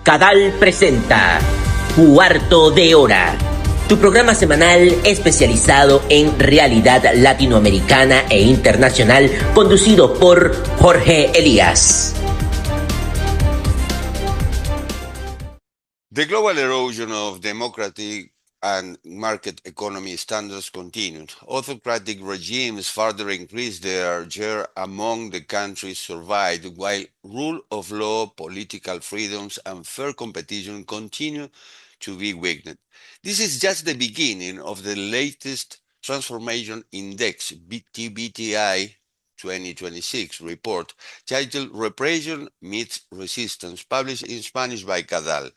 CADAL presenta Cuarto de Hora, tu programa semanal especializado en realidad latinoamericana e internacional, conducido por Jorge Elías. The global erosion of democratic and market economy standards continued. Autocratic regimes further increased their share among the countries survived, while rule of law, political freedoms, and fair competition continue to be weakened. This is just the beginning of the latest Transformation Index, TBTI 2026 report, titled Repression Meets Resistance, published in Spanish by CADAL.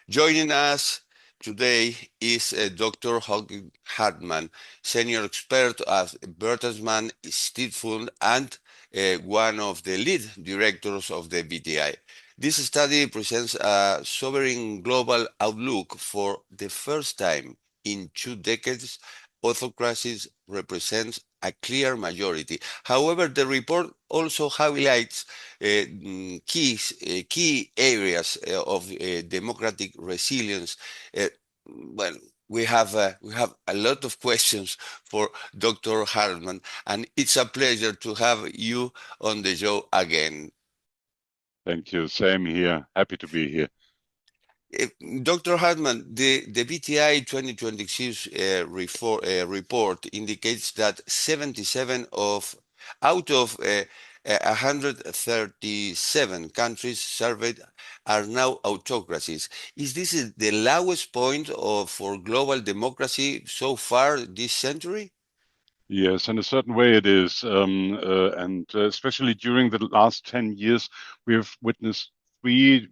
Joining us today is Dr. Hauke Hartmann, senior expert at Bertelsmann Stiftung and one of the lead directors of the BTI. This study presents a sovereign global outlook. For the first time in 2 decades, autocracies represent a clear majority. However, the report also highlights key areas of democratic resilience. Well, we have a lot of questions for Dr. Hartmann, and it's a pleasure to have you on the show again. Thank you. Same here. Happy to be here. Dr. Hartmann, the BTI 2026 report indicates that 77 out of 137 countries surveyed are now autocracies. Is this the lowest point for global democracy so far this century? Yes, in a certain way it is. And especially during the last 10 years, we have witnessed 3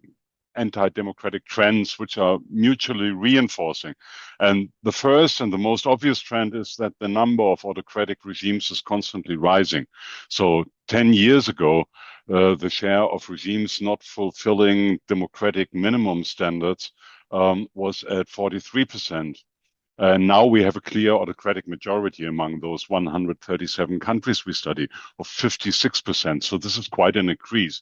anti-democratic trends which are mutually reinforcing. And the first and the most obvious trend is that the number of autocratic regimes is constantly rising. So 10 years ago, the share of regimes not fulfilling democratic minimum standards was at 43%. And now we have a clear autocratic majority among those 137 countries we study of 56%. So this is quite an increase.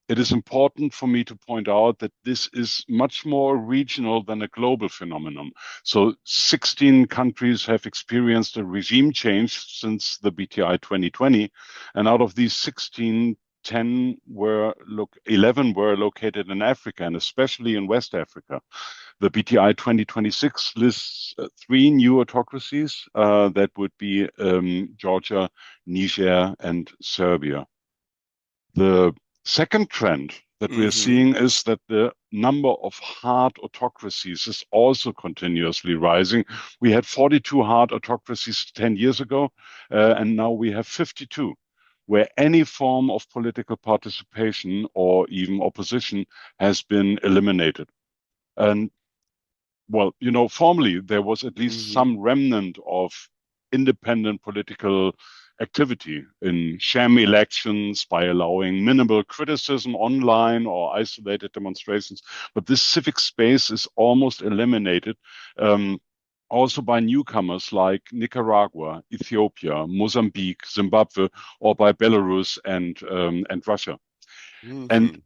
It is important for me to point out that this is much more regional than a global phenomenon. So 16 countries have experienced a regime change since the BTI 2020. And out of these 16, 11 were located in Africa, and especially in West Africa. The BTI 2026 lists 3 new autocracies that would be Georgia, Niger, and Serbia. The second trend that we are seeing is that the number of hard autocracies is also continuously rising. We had 42 hard autocracies 10 years ago, and now we have 52, where any form of political participation or even opposition has been eliminated. And, well, you know, formally there was at least some remnant of independent political activity in sham elections by allowing minimal criticism online or isolated demonstrations. But this civic space is almost eliminated also by newcomers like Nicaragua, Ethiopia, Mozambique, Zimbabwe, or by Belarus and Russia. And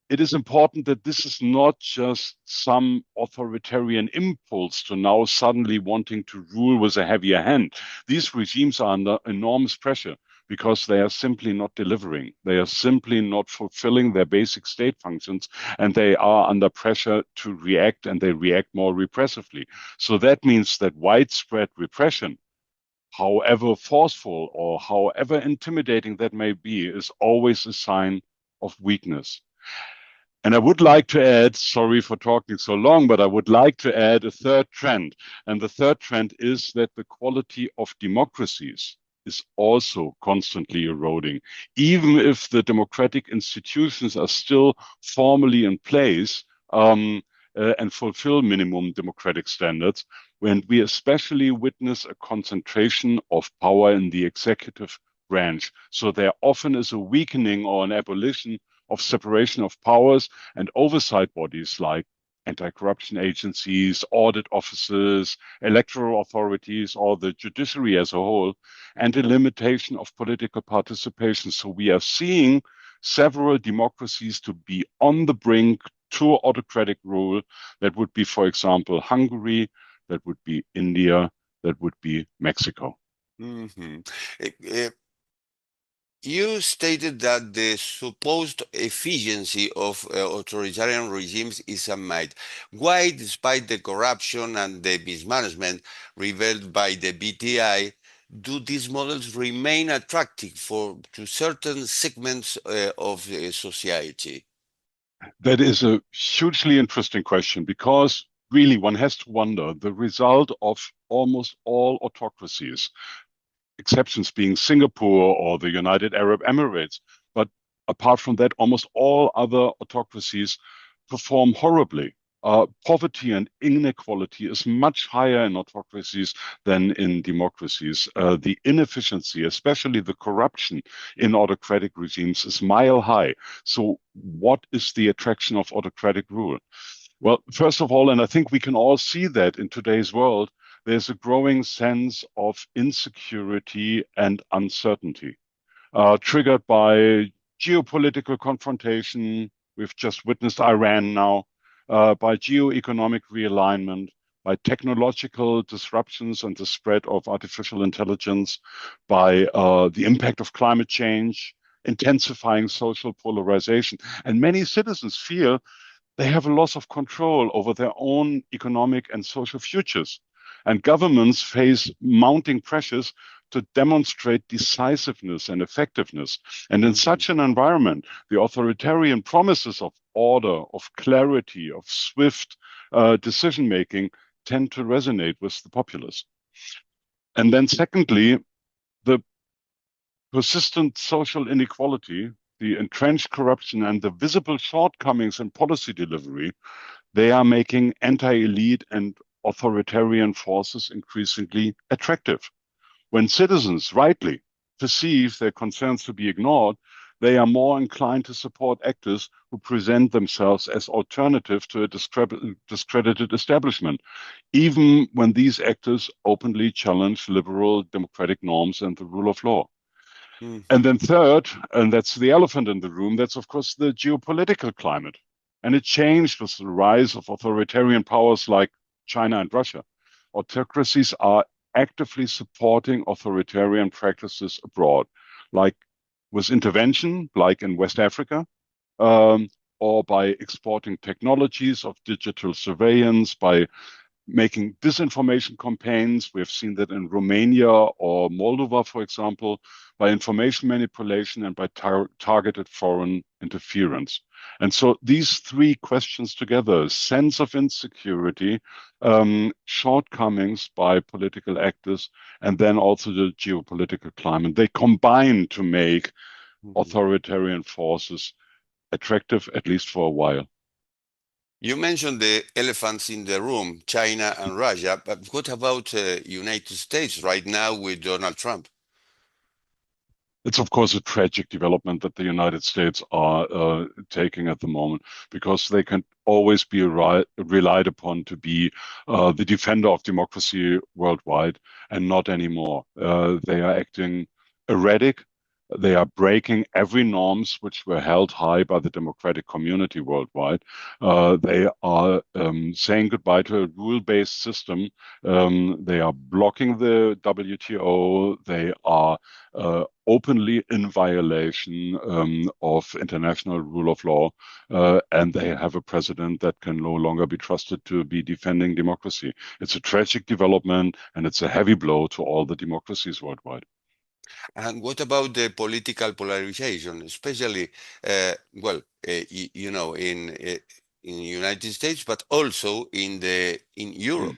it is important that this is not just some authoritarian impulse to now suddenly wanting to rule with a heavier hand. These regimes are under enormous pressure because they are simply not delivering. They are simply not fulfilling their basic state functions, and they are under pressure to react, and they react more repressively. So that means that widespread repression, however forceful or however intimidating that may be, is always a sign of weakness. And I would like to add, sorry for talking so long, but I would like to add a third trend. And the third trend is that the quality of democracies is also constantly eroding. Even if the democratic institutions are still formally in place and fulfill minimum democratic standards, when we especially witness a concentration of power in the executive branch. So there often is a weakening or an abolition of separation of powers, and oversight bodies like anti-corruption agencies, audit offices, electoral authorities, or the judiciary as a whole, and a limitation of political participation. So we are seeing several democracies to be on the brink mature autocratic rule. That would be, for example, Hungary, that would be India, that would be Mexico. Mhm. You stated that the supposed efficiency of authoritarian regimes is a myth. Why, despite the corruption and the mismanagement revealed by the BTI, do these models remain attractive to certain segments of society? That is a hugely interesting question, because really one has to wonder the result of almost all autocracies, exceptions being Singapore or the United Arab Emirates. But apart from that, almost all other autocracies perform horribly. Poverty and inequality is much higher in autocracies than in democracies. The inefficiency, especially the corruption in autocratic regimes, is mile high. So what is the attraction of autocratic rule? Well, first of all, and I think we can all see that in today's world, there's a growing sense of insecurity and uncertainty, triggered by geopolitical confrontation. We've just witnessed Iran now, by geo-economic realignment, by technological disruptions and the spread of artificial intelligence, by the impact of climate change, intensifying social polarization. And many citizens feel they have a loss of control over their own economic and social futures. And governments face mounting pressures to demonstrate decisiveness and effectiveness. And in such an environment, the authoritarian promises of order, of clarity, of swift decision-making tend to resonate with the populace. And then secondly, the persistent social inequality, the entrenched corruption, and the visible shortcomings in policy delivery, they are making anti-elite and authoritarian forces increasingly attractive. When citizens rightly perceive their concerns to be ignored, they are more inclined to support actors who present themselves as alternative to a discredited establishment, even when these actors openly challenge liberal democratic norms and the rule of law. And then third, and that's the elephant in the room, that's of course the geopolitical climate. And it changed with the rise of authoritarian powers like China and Russia. Autocracies are actively supporting authoritarian practices abroad, like with intervention, like in West Africa, or by exporting technologies of digital surveillance, by making disinformation campaigns. We have seen that in Romania or Moldova, for example, by information manipulation and by targeted foreign interference. And so these three questions together, sense of insecurity, shortcomings by political actors, and then also the geopolitical climate, they combine to make authoritarian forces attractive, at least for a while. You mentioned the elephants in the room, China and Russia, but what about United States right now with Donald Trump? It's, of course, a tragic development that the United States are taking at the moment, because they can always be relied upon to be the defender of democracy worldwide, and not anymore. They are acting erratic. They are breaking every norms which were held high by the democratic community worldwide. They are saying goodbye to a rule-based system. They are blocking the WTO. They are openly in violation of international rule of law, and they have a president that can no longer be trusted to be defending democracy. It's a tragic development, and it's a heavy blow to all the democracies worldwide. And what about the political polarization, especially, you know, in the United States, but also in Europe?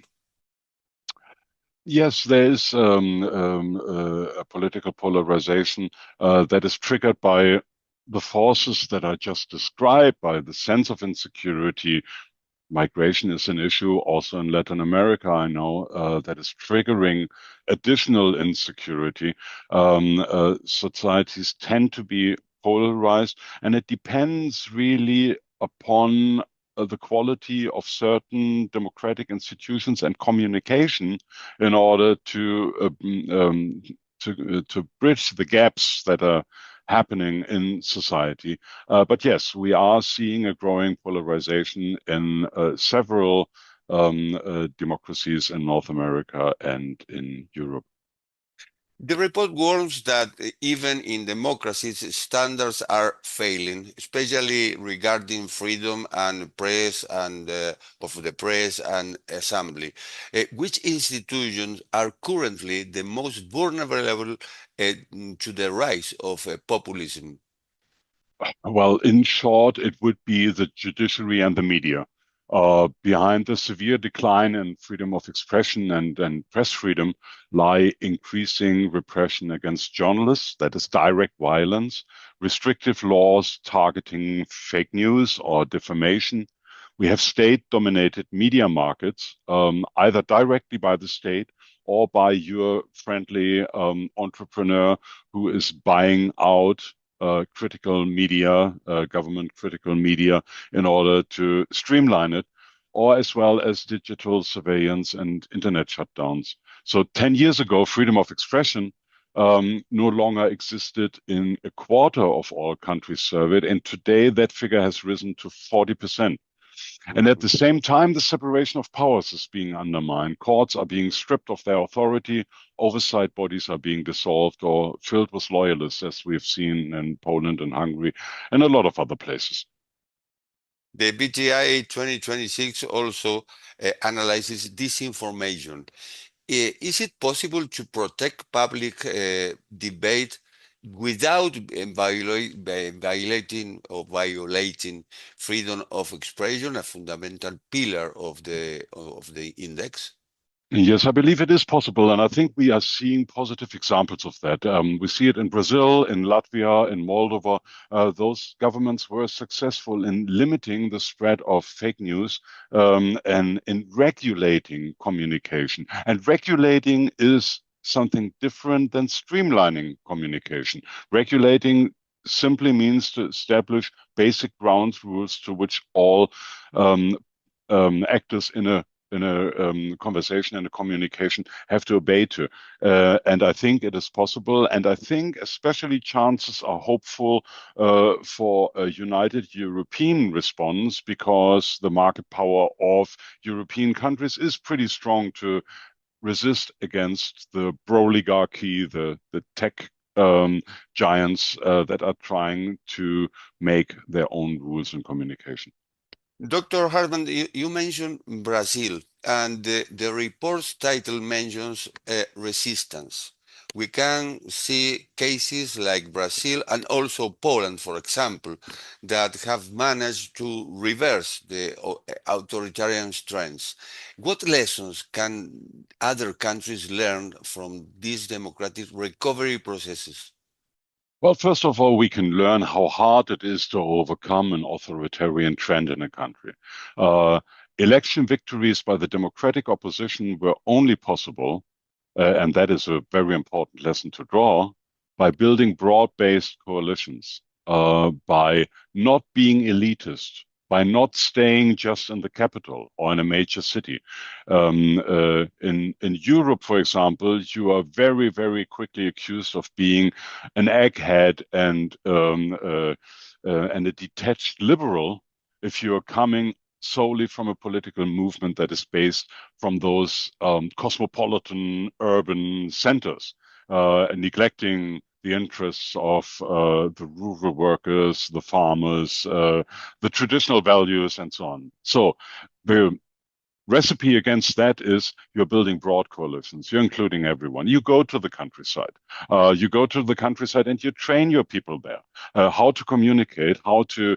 Yes, there is a political polarization that is triggered by the forces that I just described, by the sense of insecurity. Migration is an issue also in Latin America, I know, that is triggering additional insecurity. Societies tend to be polarized, and it depends really upon the quality of certain democratic institutions and communication in order to bridge the gaps that are happening in society. But yes, we are seeing a growing polarization in several democracies in North America and in Europe. The report warns that even in democracies, standards are failing, especially regarding freedom and press and of the press and assembly. Which institutions are currently the most vulnerable to the rise of populism? Well, in short, it would be the judiciary and the media. Behind the severe decline in freedom of expression and press freedom lie increasing repression against journalists, that is direct violence, restrictive laws targeting fake news or defamation. We have state-dominated media markets, either directly by the state or by your friendly entrepreneur who is buying out critical media, government critical media, in order to streamline it, or as well as digital surveillance and internet shutdowns. So 10 years ago, freedom of expression no longer existed in a quarter of all countries surveyed, and today that figure has risen to 40%. And at the same time, the separation of powers is being undermined. Courts are being stripped of their authority. Oversight bodies are being dissolved or filled with loyalists, as we've seen in Poland and Hungary and a lot of other places. The BTI 2026 also analyzes disinformation. Is it possible to protect public debate without violating freedom of expression, a fundamental pillar of the index? Yes, I believe it is possible, and I think we are seeing positive examples of that. We see it in Brazil, in Latvia, in Moldova. Those governments were successful in limiting the spread of fake news and in regulating communication. And regulating is something different than streamlining communication. Regulating simply means to establish basic ground rules to which all actors in a conversation and a communication have to obey to. And I think it is possible. And I think especially chances are hopeful for a united European response, because the market power of European countries is pretty strong to resist against the oligarchy, the tech giants that are trying to make their own rules in communication. Dr. Hartmann, you mentioned Brazil, and the report's title mentions resistance. We can see cases like Brazil and also Poland, for example, that have managed to reverse the authoritarian trends. What lessons can other countries learn from these democratic recovery processes? Well, first of all, we can learn how hard it is to overcome an authoritarian trend in a country. Election victories by the democratic opposition were only possible, and that is a very important lesson to draw, by building broad-based coalitions, by not being elitist, by not staying just in the capital or in a major city. In Europe, for example, you are very, very quickly accused of being an egghead and a detached liberal if you are coming solely from a political movement that is based from those cosmopolitan urban centers, neglecting the interests of the rural workers, the farmers, the traditional values, and so on. So the recipe against that is you're building broad coalitions. You're including everyone. You go to the countryside. And you train your people there how to communicate, how to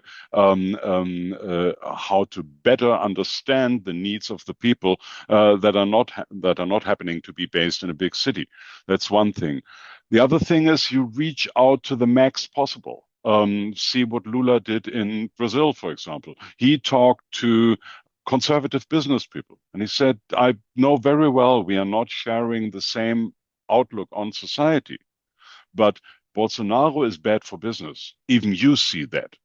better understand the needs of the people that are not happening to be based in a big city. That's one thing. The other thing is you reach out to the max possible. See what Lula did in Brazil, for example. He talked to conservative business people, and he said, I know very well we are not sharing the same outlook on society, but Bolsonaro is bad for business. Even you see that.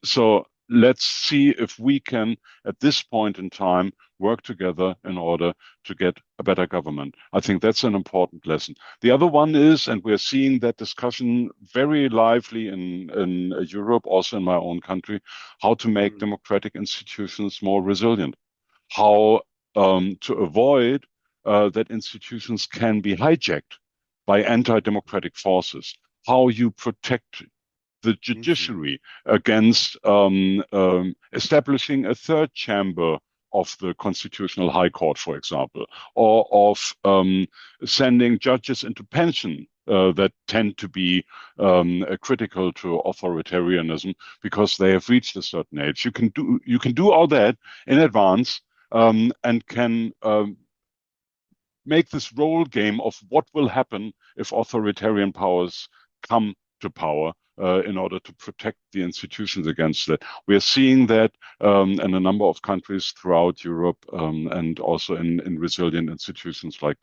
So let's see if we can, at this point in time, work together in order to get a better government. I think that's an important lesson. The other one is, and we're seeing that discussion very lively in Europe, also in my own country, how to make democratic institutions more resilient, how to avoid that institutions can be hijacked by anti-democratic forces, how you protect the judiciary against establishing a third chamber of the Constitutional High Court, for example, or of sending judges into pension that tend to be critical to authoritarianism because they have reached a certain age. You can do all that in advance and can make this role game of what will happen if authoritarian powers come to power in order to protect the institutions against that. We are seeing that in a number of countries throughout Europe and also in resilient institutions like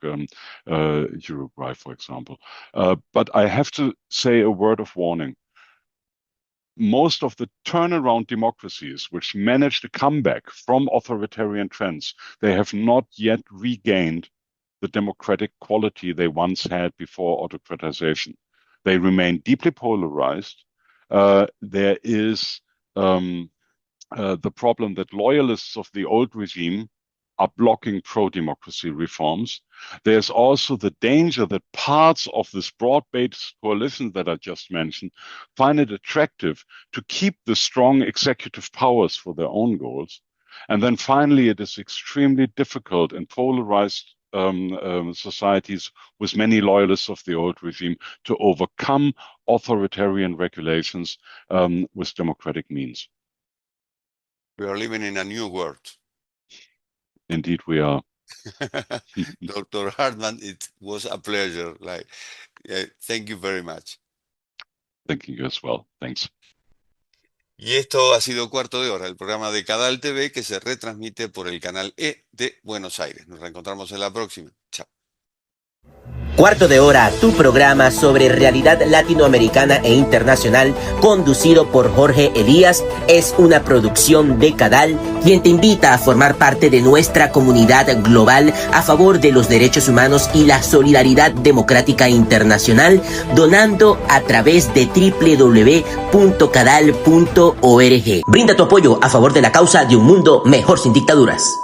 Uruguay, for example. But I have to say a word of warning. Most of the turnaround democracies which managed to come back from authoritarian trends, they have not yet regained the democratic quality they once had before autocratization. They remain deeply polarized. There is the problem that loyalists of the old regime are blocking pro-democracy reforms. There's also the danger that parts of this broad-based coalition that I just mentioned find it attractive to keep the strong executive powers for their own goals. And then finally, it is extremely difficult in polarized societies with many loyalists of the old regime to overcome authoritarian regulations with democratic means. We are living in a new world. Indeed, we are. Dr. Hartmann, it was a pleasure. Thank you very much. Thank you as well. Thanks. Y esto ha sido Cuarto de Hora, el programa de CADAL TV que se retransmite por el canal E de Buenos Aires. Nos reencontramos en la próxima. Chao. Cuarto de Hora, tu programa sobre realidad latinoamericana e internacional, conducido por Jorge Elías, es una producción de CADAL, quien te invita a formar parte de nuestra comunidad global a favor de los derechos humanos y la solidaridad democrática internacional, donando a través de www.cadal.org. Brinda tu apoyo a favor de la causa de un mundo mejor sin dictaduras.